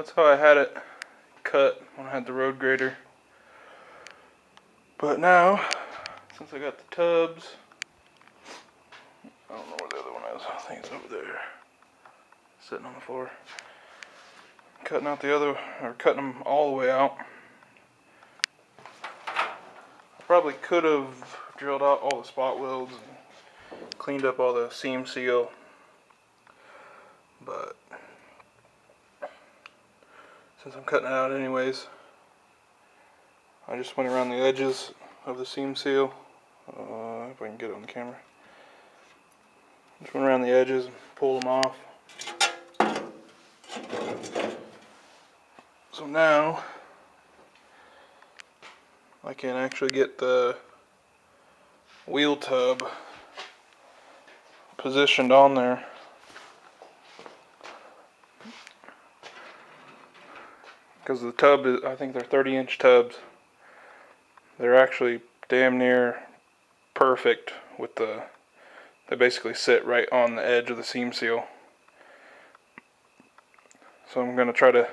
that's how I had it cut when I had the road grader. But now, since I got the tubs, I don't know where the other one is. I think it's over there, sitting on the floor. Cutting out the other, or cutting them all the way out. I probably could have drilled out all the spot welds and cleaned up all the seam seal, but since I'm cutting it out anyways, I just went around the edges of the seam seal. If I can get it on the camera. Just went around the edges and pulled them off. So now I can actually get the wheel tub positioned on there. Because the tub is, I think they're 30-inch tubs. They're actually damn near perfect with they basically sit right on the edge of the seam seal. So I'm going to try to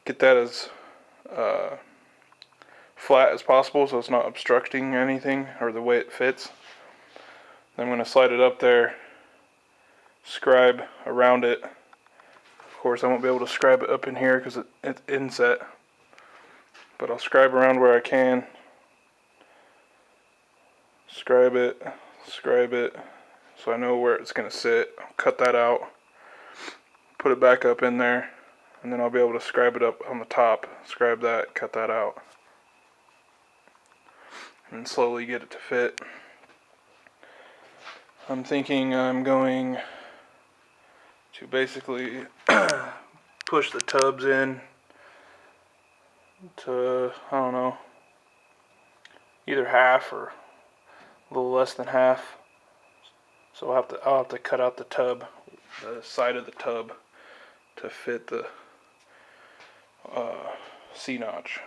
get that as flat as possible so it's not obstructing anything or the way it fits. Then I'm going to slide it up there, scribe around it. Of course I won't be able to scribe it up in here because it's inset, but I'll scribe around where I can. Scribe it, so I know where it's going to sit. I'll cut that out, put it back up in there, and then I'll be able to scribe it up on the top. Scribe that, cut that out, and slowly get it to fit. I'm thinking I'm going to basically push the tubs in to, I don't know, either half or a little less than half. So I'll have to cut out the tub, the side of the tub, to fit the C-notch.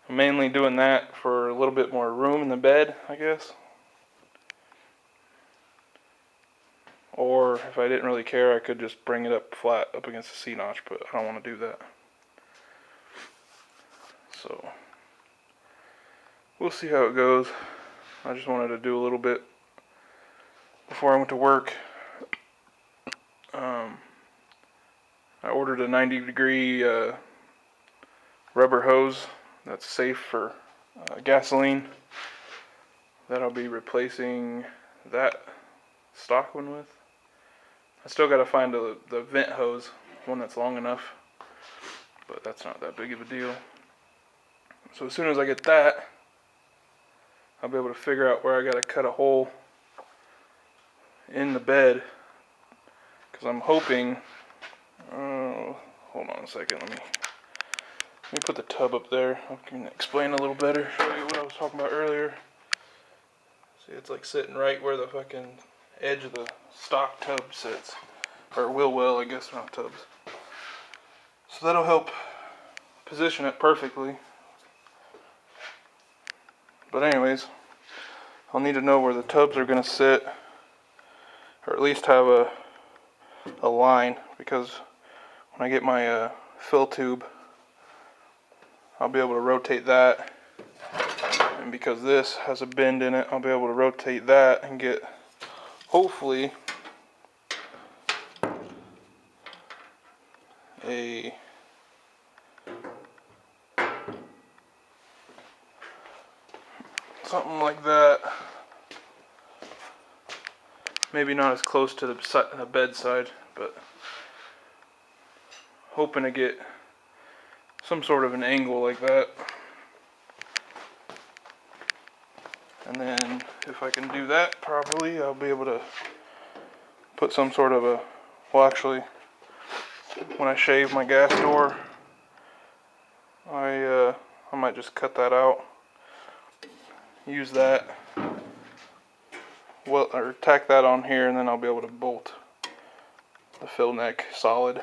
I'm mainly doing that for a little bit more room in the bed, I guess. Or if I didn't really care, I could just bring it up flat up against the C-notch, but I don't want to do that. So we'll see how it goes. I just wanted to do a little bit before I went to work. I ordered a 90-degree rubber hose that's safe for gasoline that I'll be replacing that stock one with. I still got to find the vent hose, one that's long enough, but that's not that big of a deal. So as soon as I get that, I'll be able to figure out where I got to cut a hole in the bed, because I'm hoping, hold on a second, let me put the tub up there. I can explain a little better, show you what I was talking about earlier. See, it's like sitting right where the fucking edge of the stock tub sits, or wheel well, I guess, not tubs. So that'll help position it perfectly. But anyways, I'll need to know where the tubs are going to sit, or at least have a line, because when I get my fill tube, I'll be able to rotate that, and because this has a bend in it, I'll be able to rotate that and get, hopefully, a something like that. Maybe not as close to the bedside, but hoping to get some sort of an angle like that. And then if I can do that properly, I'll be able to put some sort of a, well, actually, when I shave my gas door, I might just cut that out, use that, well, or tack that on here, and then I'll be able to bolt the fill neck solid,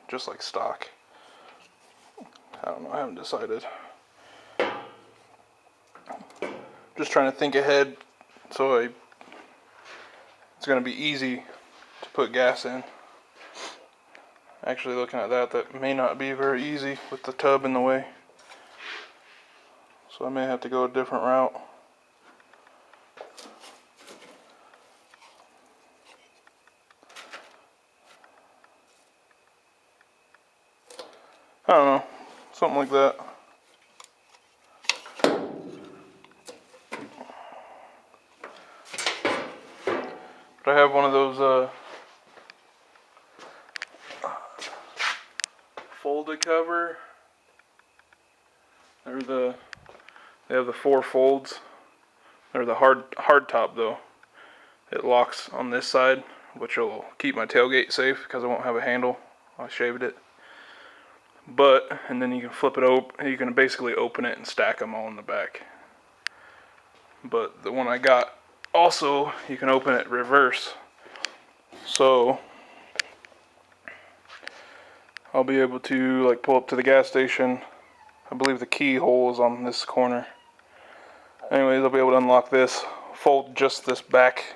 just like stock. I don't know, I haven't decided. Just trying to think ahead, so it's going to be easy to put gas in. Actually, looking at that, that may not be very easy with the tub in the way. So I may have to go a different route. I don't know, something like that. But I have one of those folded cover. They have the 4 folds. They're the hard top though. It locks on this side, which will keep my tailgate safe because I won't have a handle. I shaved it. And then you can flip it open. You can basically open it and stack them all in the back. But the one I got, also, you can open it reverse. So I'll be able to like pull up to the gas station. I believe the keyhole is on this corner. Anyways, I'll be able to unlock this, fold just this back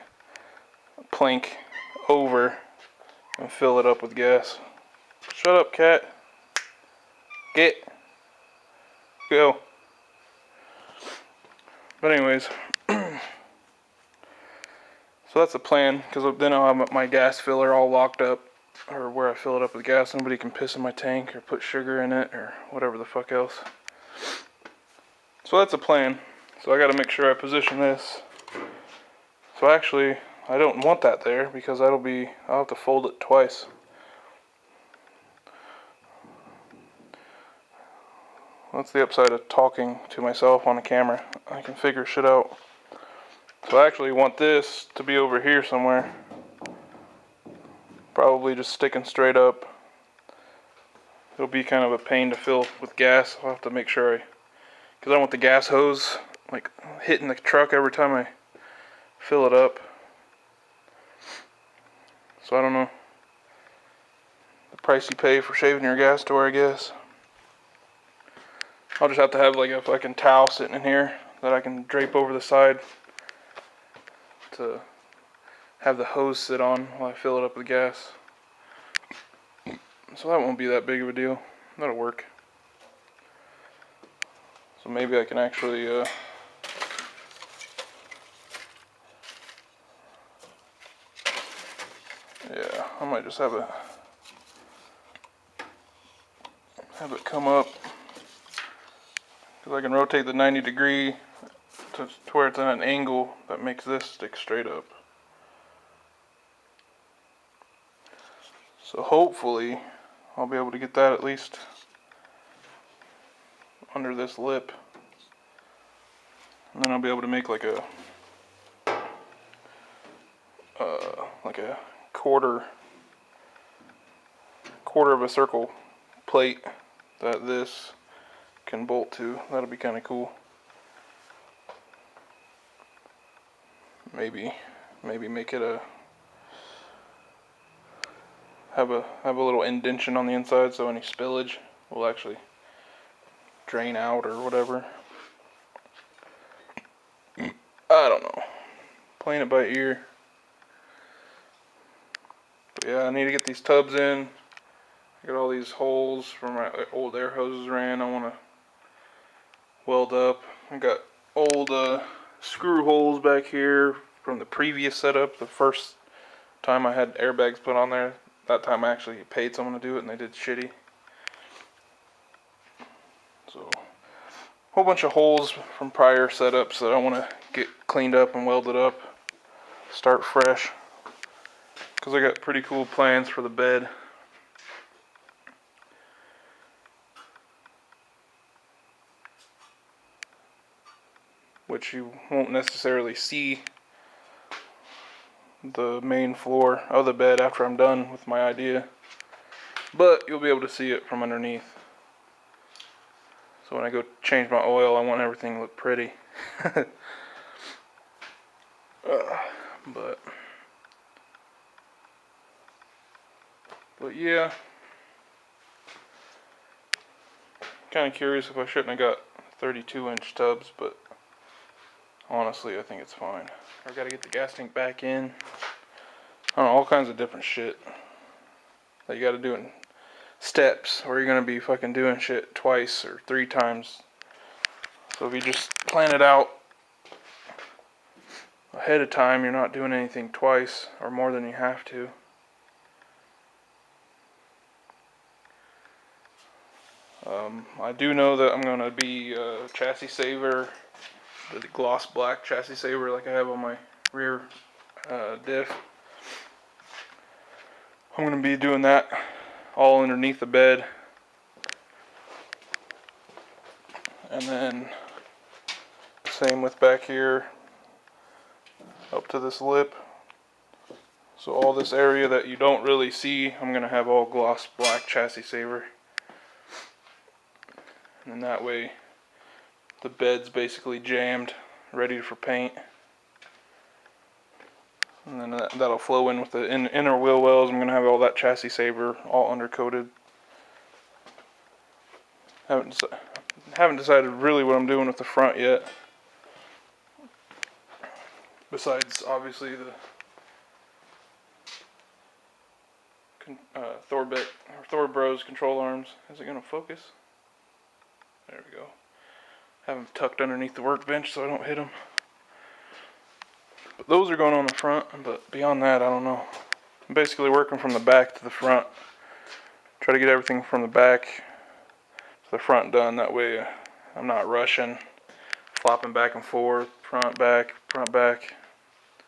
plank over, and fill it up with gas. Shut up, cat. Get. Go. But anyways, so that's the plan, because then I'll have my gas filler all locked up, or where I fill it up with gas. Nobody can piss in my tank or put sugar in it or whatever the fuck else. So that's the plan. So I got to make sure I position this. So actually, I don't want that there because I'll have to fold it twice. That's the upside of talking to myself on a camera. I can figure shit out. So I actually want this to be over here somewhere. Probably just sticking straight up. It'll be kind of a pain to fill with gas. I'll have to make sure because I don't want the gas hose like hitting the truck every time I fill it up. So I don't know. The price you pay for shaving your gas door, I guess. I'll just have to have like a fucking towel sitting in here that I can drape over the side to have the hose sit on while I fill it up with gas. So that won't be that big of a deal. That'll work. So maybe I can actually yeah, I might just have it come up, because I can rotate the 90-degree to where it's at an angle that makes this stick straight up. So hopefully I'll be able to get that at least under this lip, and then I'll be able to make like a quarter of a circle plate that this can bolt to. That'll be kind of cool. Maybe make it have a little indentation on the inside so any spillage will actually drain out or whatever. I don't know. Playing it by ear. But yeah, I need to get these tubs in. I got all these holes from my old air hoses ran. I want to weld up. I got old screw holes back here from the previous setup. The first time I had airbags put on there. That time I actually paid someone to do it and they did shitty. So, a whole bunch of holes from prior setups that I want to get cleaned up and welded up. Start fresh. Because I got pretty cool plans for the bed. Which you won't necessarily see the main floor of the bed after I'm done with my idea. But you'll be able to see it from underneath. So when I go change my oil, I want everything to look pretty. But yeah. Kind of curious if I shouldn't have got 32-inch tubs, but honestly, I think it's fine. I gotta get the gas tank back in. I don't know, all kinds of different shit that you gotta do steps where you're gonna be fucking doing shit twice or 3 times. So if you just plan it out ahead of time, you're not doing anything twice or more than you have to. I do know that I'm gonna be chassis saver, the gloss black chassis saver like I have on my rear diff. I'm gonna be doing that all underneath the bed, and then same with back here up to this lip. So all this area that you don't really see, I'm gonna have all gloss black chassis saver. And that way the bed's basically jammed, ready for paint. And then that'll flow in with the inner wheel wells. I'm gonna have all that chassis saver all undercoated. Haven't decided really what I'm doing with the front yet. Besides, obviously, the Thor Bros control arms. Is it gonna focus? There we go. Have them tucked underneath the workbench so I don't hit them. But those are going on the front, but beyond that, I don't know. I'm basically working from the back to the front. Try to get everything from the back to the front done. That way I'm not rushing, flopping back and forth, front, back,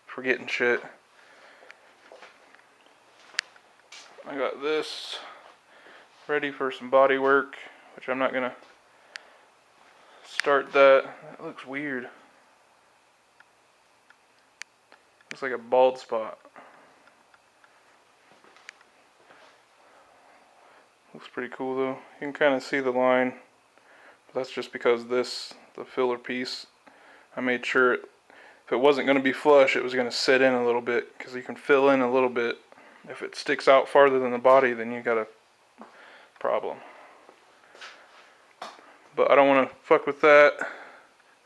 forgetting shit. I got this ready for some body work, which I'm not gonna start that. That looks weird. Looks like a bald spot. Looks pretty cool though. You can kind of see the line, but that's just because the filler piece, I made sure if it wasn't going to be flush, it was going to sit in a little bit, because you can fill in a little bit. If it sticks out farther than the body, then you got a problem. But I don't want to fuck with that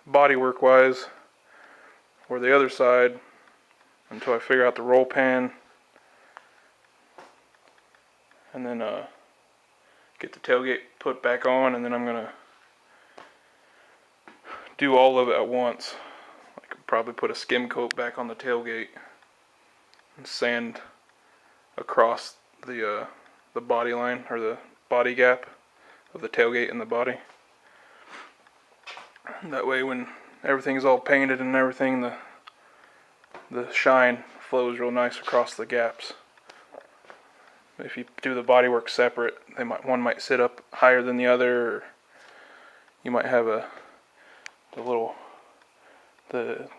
body work wise or the other side until I figure out the roll pan, and then get the tailgate put back on, and then I'm gonna do all of it at once. I could probably put a skim coat back on the tailgate and sand across the body line, or the body gap of the tailgate and the body. That way when everything's all painted and everything, the shine flows real nice across the gaps. If you do the bodywork separate, one might sit up higher than the other, or you might have the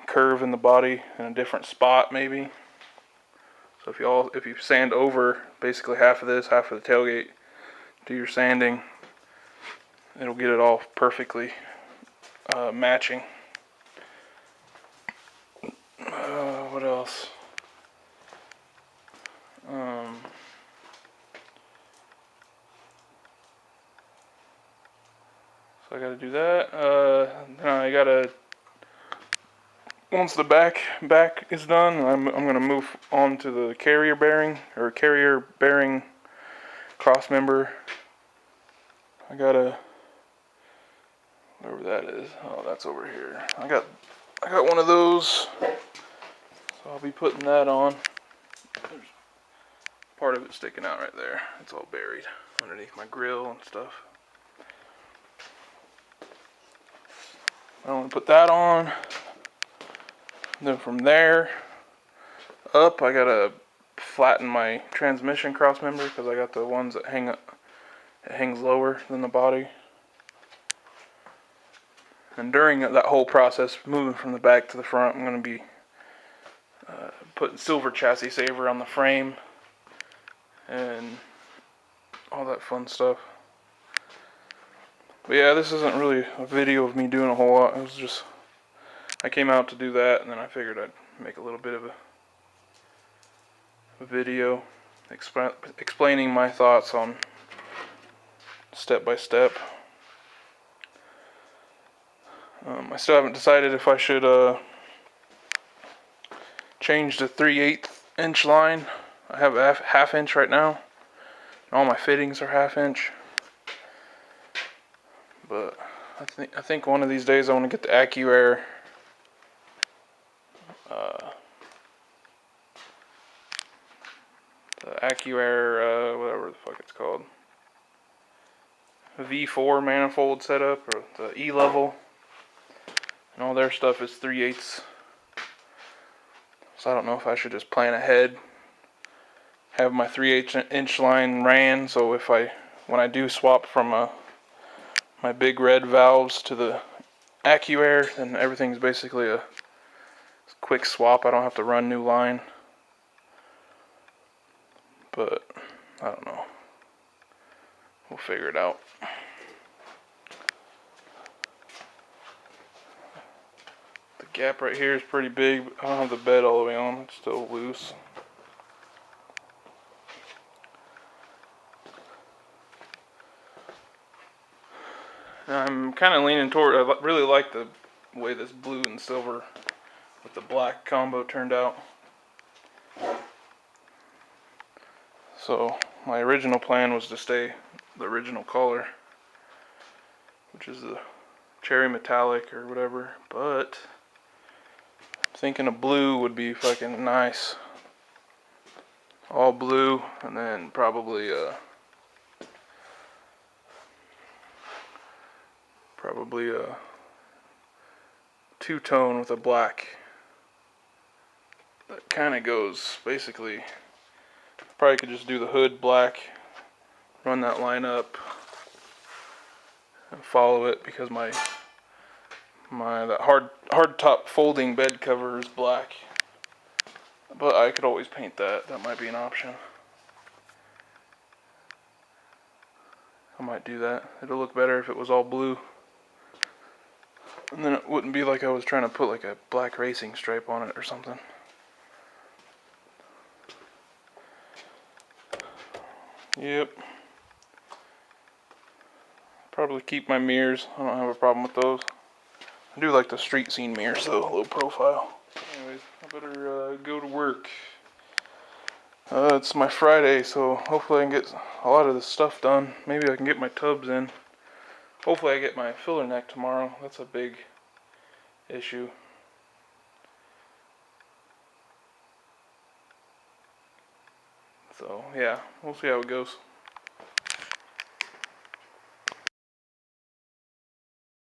curve in the body in a different spot maybe. So if you sand over basically half of this, half of the tailgate, do your sanding, it'll get it all perfectly matching. What else? So I gotta do that. I gotta, once the back is done, I'm gonna move on to the carrier bearing cross member. I gotta, wherever that is. Oh, that's over here. I got one of those, so I'll be putting that on. There's part of it sticking out right there. It's all buried underneath my grill and stuff. I want to put that on. Then from there up, I gotta flatten my transmission cross member, because I got the ones that hang up. It hangs lower than the body. And during that whole process, moving from the back to the front, I'm going to be putting silver chassis saver on the frame and all that fun stuff. But yeah, this isn't really a video of me doing a whole lot. It was just, I came out to do that, and then I figured I'd make a little bit of a video explaining my thoughts on step by step. I still haven't decided if I should change the 3/8 inch line. I have a half inch right now. All my fittings are 1/2 inch. But I think one of these days I want to get the AccuAir whatever the fuck it's called, V4 manifold setup, or the E level, and all their stuff is 3/8. So I don't know if I should just plan ahead, have my 3/8 inch line ran, so when I do swap from my big red valves to the AccuAir, then everything's basically a quick swap. I don't have to run new line. But I don't know. We'll figure it out. The gap right here is pretty big, but I don't have the bed all the way on. It's still loose. I'm kind of leaning toward, I really like the way this blue and silver with the black combo turned out. So my original plan was to stay the original color, which is the cherry metallic or whatever, but I'm thinking a blue would be fucking nice. All blue, and then probably a two-tone with a black that kind of goes, basically, probably could just do the hood black, run that line up, and follow it, because that hard top folding bed cover is black. But I could always paint that. That might be an option. I might do that. It'll look better if it was all blue. And then it wouldn't be like I was trying to put like a black racing stripe on it or something. Yep. Probably keep my mirrors. I don't have a problem with those. I do like the street scene mirrors though, low profile. Anyways, I better go to work. It's my Friday, so hopefully I can get a lot of this stuff done. Maybe I can get my tubs in. Hopefully I get my filler neck tomorrow. That's a big issue. So yeah, we'll see how it goes.